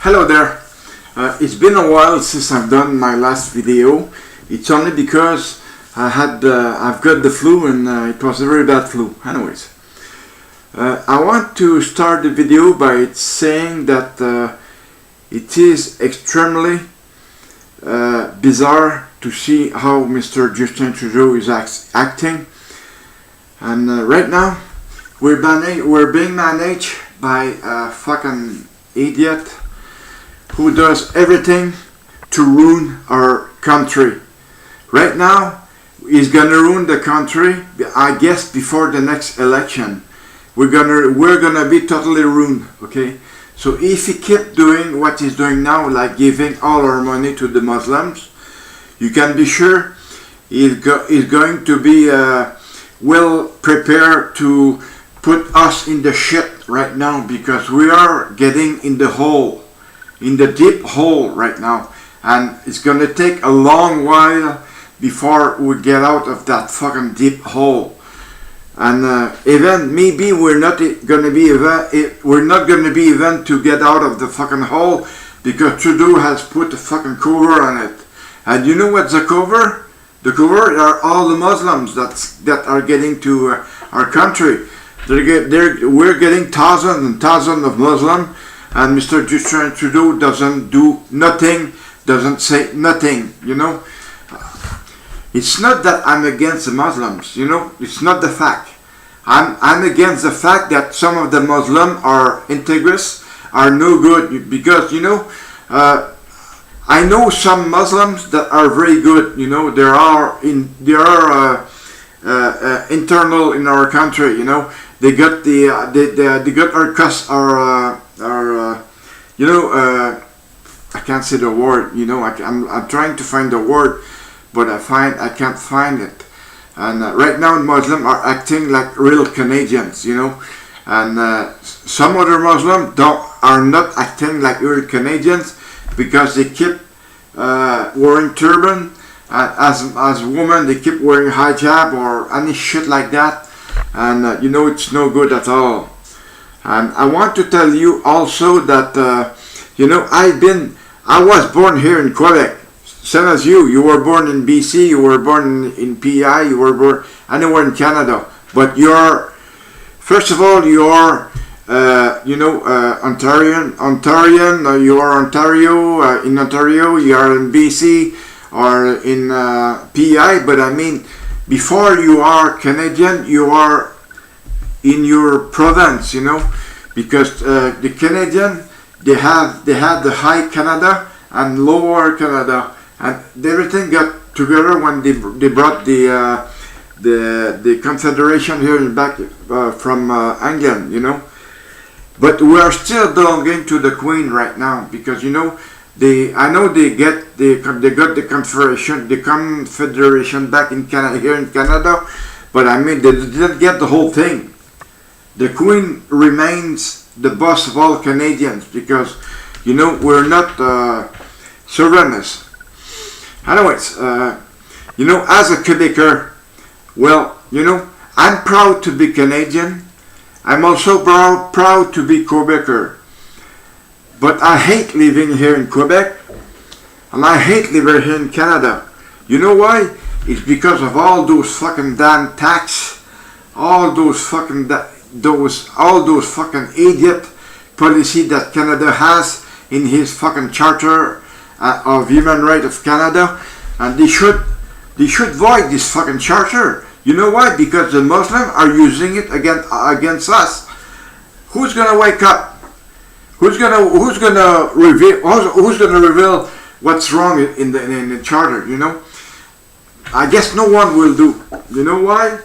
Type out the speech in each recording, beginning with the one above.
Hello there. It's been a while since I've done my last video. It's only because I've got the flu and it was a very bad flu. Anyways, I want to start the video by saying that it is extremely bizarre to see how Mr. Justin Trudeau is acting, and right now we're being managed by a fucking idiot who does everything to ruin our country. Right now, he's gonna ruin the country. I guess before the next election, we're gonna be totally ruined. Okay, so if he keep doing what he's doing now, like giving all our money to the Muslims, you can be sure he's going to be well prepared to put us in the shit right now, because we are getting in the hole. In the deep hole right now, and it's gonna take a long while before we get out of that fucking deep hole. And even maybe we're not gonna be even to get out of the fucking hole, because Trudeau has put a fucking cover on it. And you know what's the cover? The cover are all the Muslims that are getting to our country. We're getting thousands and thousands of Muslims. And Mr. Justin Trudeau doesn't do nothing, doesn't say nothing, you know. It's not that I'm against the Muslims, you know. It's not the fact. I'm against the fact that some of the Muslims are integrists, are no good, because, you know, I know some Muslims that are very good, you know. They are internal in our country, you know. They got they got I can't say the word, you know. I'm trying to find the word, but I can't find it. And right now, Muslims are acting like real Canadians, you know. And some other Muslims are not acting like real Canadians, because they keep wearing turban, as women they keep wearing hijab or any shit like that, and you know, it's no good at all. And I want to tell you also that, you know, I was born here in Quebec, same as you. You were born in BC, you were born in PI, you were born anywhere in Canada. But first of all, you are, Ontarian, you are Ontario, in Ontario, you are in BC, or in PI, but I mean, before you are Canadian, you are in your province, you know, because the Canadian, they have the high Canada and lower Canada, and everything got together when they brought the Confederation here back from England, you know. But we are still belonging to the Queen right now, because, you know, I know they got the Confederation back in Canada, here in Canada, but I mean, they didn't get the whole thing. The Queen remains the boss of all Canadians, because, you know, we're not sovereignists. Anyways, you know, as a Quebecer, well, you know, I'm proud to be Canadian. I'm also proud to be Quebecer. But I hate living here in Quebec, and I hate living here in Canada. You know why? It's because of all those fucking damn tax, all those fucking idiot policy that Canada has in his fucking Charter of Human Rights of Canada, and they should void this fucking charter. You know why? Because the Muslims are using it against us. Who's gonna wake up? Who's gonna reveal what's wrong in the charter? You know, I guess no one will do. You know why?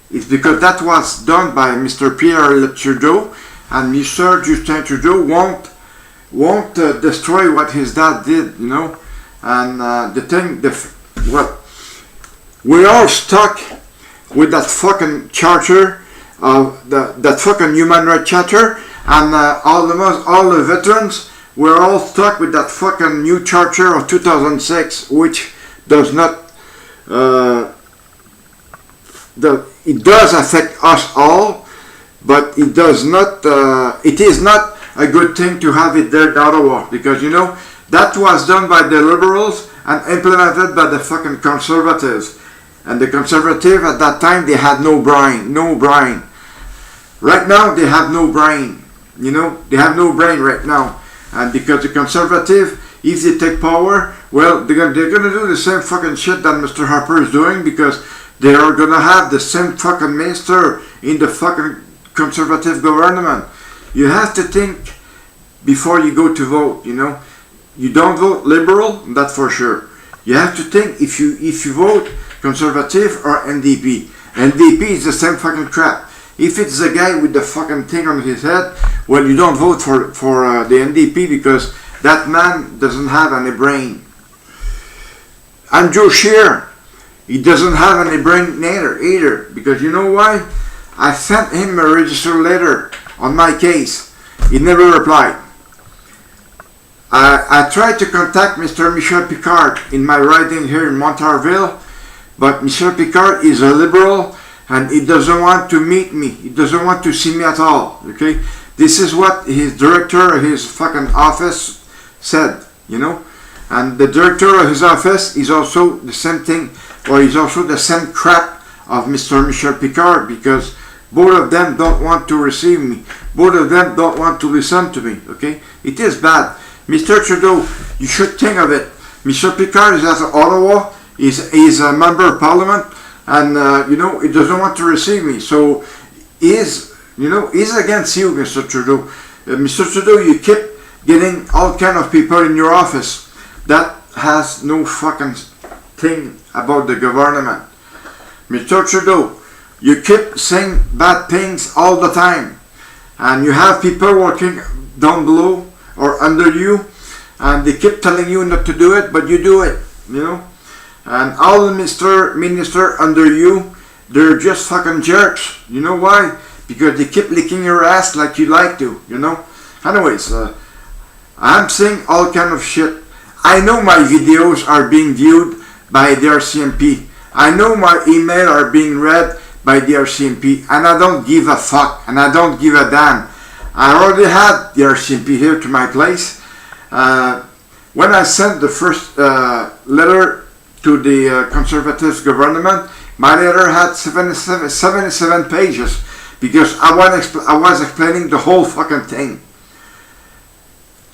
It's because that was done by Mr. Pierre Trudeau, and Mr. Justin Trudeau won't destroy what his dad did. You know, and we're all stuck with that fucking charter, that fucking human rights charter. And all the veterans, we're all stuck with that fucking new charter of 2006, which does not, it does affect us all, but it does not, it is not a good thing to have it there in Ottawa, because you know that was done by the Liberals and implemented by the fucking Conservatives. And the Conservative at that time, they had no brain. Right now they have no brain. You know, they have no brain right now. And because the Conservative, if they take power, well, they're gonna do the same fucking shit that Mr. Harper is doing, because they are gonna have the same fucking minister in the fucking Conservative government. You have to think before you go to vote, you know. You don't vote Liberal, that's for sure. You have to think if you vote Conservative or NDP. NDP is the same fucking crap. If it's the guy with the fucking thing on his head, well, you don't vote for the NDP, because that man doesn't have any brain. Andrew Scheer, he doesn't have any brain either, because you know why? I sent him a registered letter on my case. He never replied. I tried to contact Mr. Michel Picard in my riding here in Montarville, but Michel Picard is a Liberal and he doesn't want to meet me. He doesn't want to see me at all. Okay, this is what his director of his fucking office said, you know. And the director of his office is also the same thing, or he's also the same crap of Mr. Michel Picard, because both of them don't want to receive me. Both of them don't want to listen to me. Okay, it is bad. Mr. Trudeau, you should think of it. Mr. Picard is at Ottawa. He's a member of Parliament, and you know, he doesn't want to receive me. So he's against you, Mr. Trudeau. Mr. Trudeau, you keep getting all kind of people in your office that has no fucking thing about the government. Mr. Trudeau, you keep saying bad things all the time, and you have people working down below or under you, and they keep telling you not to do it, but you do it, you know. And all the minister under you, they're just fucking jerks. You know why? Because they keep licking your ass like you like to, you know. Anyways, I'm saying all kind of shit. I know my videos are being viewed by the RCMP. I know my email are being read by the RCMP, and I don't give a fuck, and I don't give a damn. I already had the RCMP here to my place. When I sent the first letter to the Conservative government, my letter had 77 pages, because I was explaining the whole fucking thing.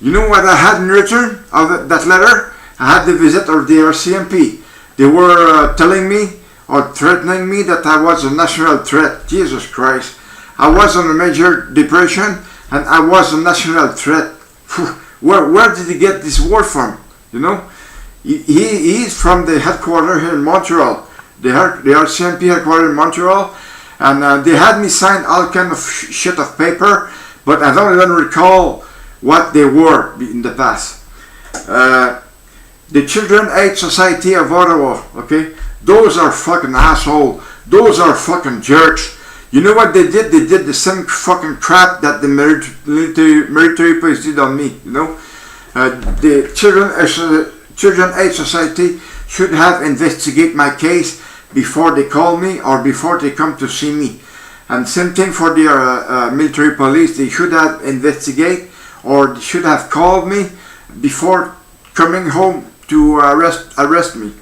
You know what I had in return of that letter? I had the visit of the RCMP. They were telling me or threatening me that I was a national threat. Jesus Christ. I was on a major depression and I was a national threat. Where did he get this word from? You know? He is from the headquarters here in Montreal. The RCMP headquarters in Montreal. And they had me sign all kind of shit of paper, but I don't even recall what they were in the past. The Children Aid Society of Ottawa, okay? Those are fucking assholes. Those are fucking jerks. You know what they did? They did the same fucking crap that the military police did on me, you know? The Children Aid Society should have investigated my case before they call me or before they come to see me. And same thing for the military police. They should have investigated, or they should have called me before coming home to arrest me.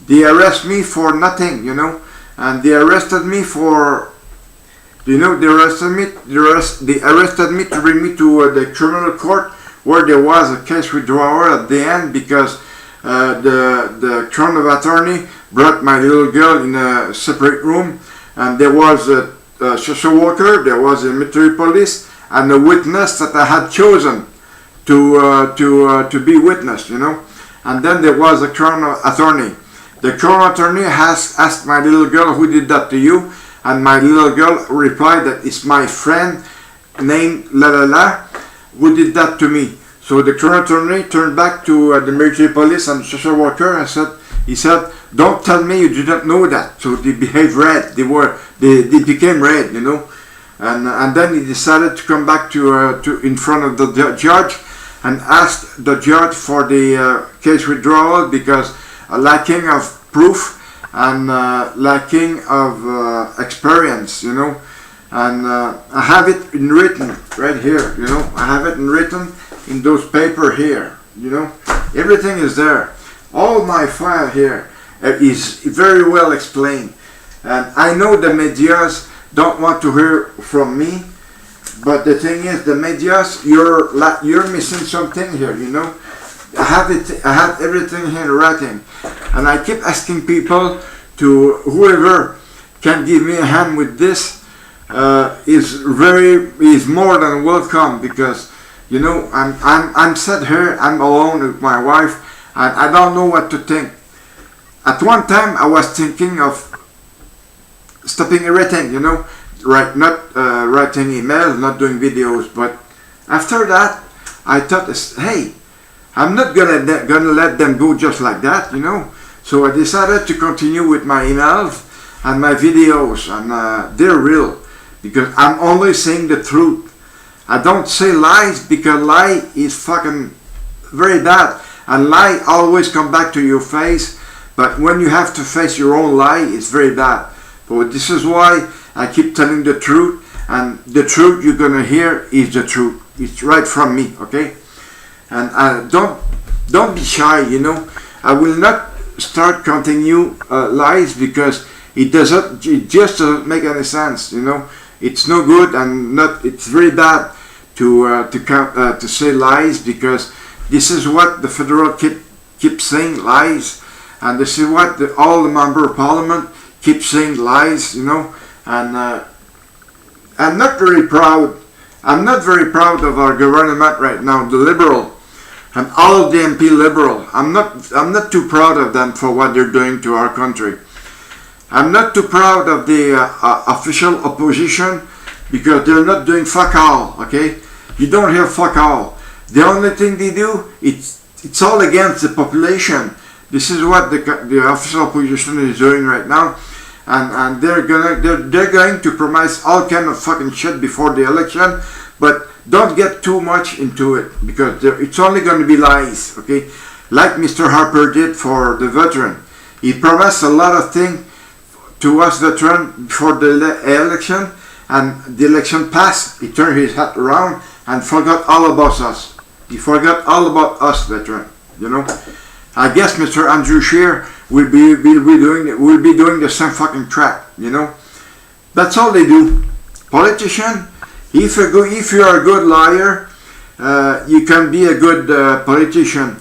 They arrest me for nothing, you know, and they arrested me for, you know, they arrested me to bring me to the criminal court, where there was a case withdrawal at the end, because the crown of attorney brought my little girl in a separate room, and there was a social worker, there was a military police, and a witness that I had chosen to be witness, you know. And then there was a crown attorney. The crown attorney has asked my little girl, who did that to you? And my little girl replied that it's my friend named La who did that to me. So the crown attorney turned back to the military police and social worker and he said, don't tell me you didn't know that. So they behaved red. They became red, you know. And then he decided to come back to in front of the judge and asked the judge for the case withdrawal, because lacking of proof and lacking of experience, you know. and I have it in written right here, you know. I have it in written in those paper here, you know. Everything is there. All my file here is very well explained, and I know the medias don't want to hear from me, but the thing is, the medias, you're missing something here, you know. I have everything here in writing, and I keep asking people to whoever can give me a hand with this is more than welcome, because you know I'm sat here, I'm alone with my wife, and I don't know what to think. At one time I was thinking of stopping everything, you know, not writing emails, not doing videos, but after that I thought, hey, I'm not gonna let them go just like that, you know. So I decided to continue with my emails and my videos, and they're real, because I'm only saying the truth. I don't say lies, because lie is fucking very bad, and lie always come back to your face. But when you have to face your own lie, it's very bad. But this is why I keep telling the truth, and the truth you're gonna hear is the truth. It's right from me, okay? And don't be shy, you know. I will not start continue lies, because it just doesn't make any sense, you know. It's no good, and it's very bad to say lies, because this is what the federal keep saying, lies, and this is what all the member of parliament keep saying, lies, you know. And I'm not very proud. I'm not very proud of our government right now, the Liberal, and all of the MP Liberal. I'm not too proud of them for what they're doing to our country. I'm not too proud of the official opposition, because they're not doing fuck all, okay? You don't hear fuck all. The only thing they do, it's all against the population. This is what the official opposition is doing right now, and they're going to promise all kind of fucking shit before the election, but don't get too much into it, because it's only going to be lies, okay? Like Mr. Harper did for the veteran. He promised a lot of things to us veteran before the election, and the election passed. He turned his hat around and forgot all about us. He forgot all about us veteran, you know. I guess Mr. Andrew Scheer will be doing the same fucking crap, you know. That's all they do. Politician, if you are a good liar, you can be a good politician.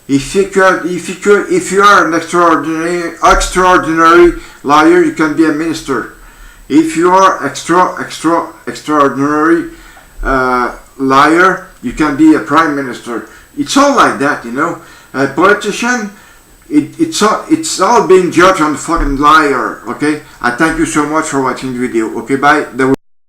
If you are an extraordinary liar, you can be a minister. If you are extraordinary liar, you can be a prime minister. It's all like that, you know. A politician, it's all being judged on the fucking liar, okay? I thank you so much for watching the video. Okay, bye.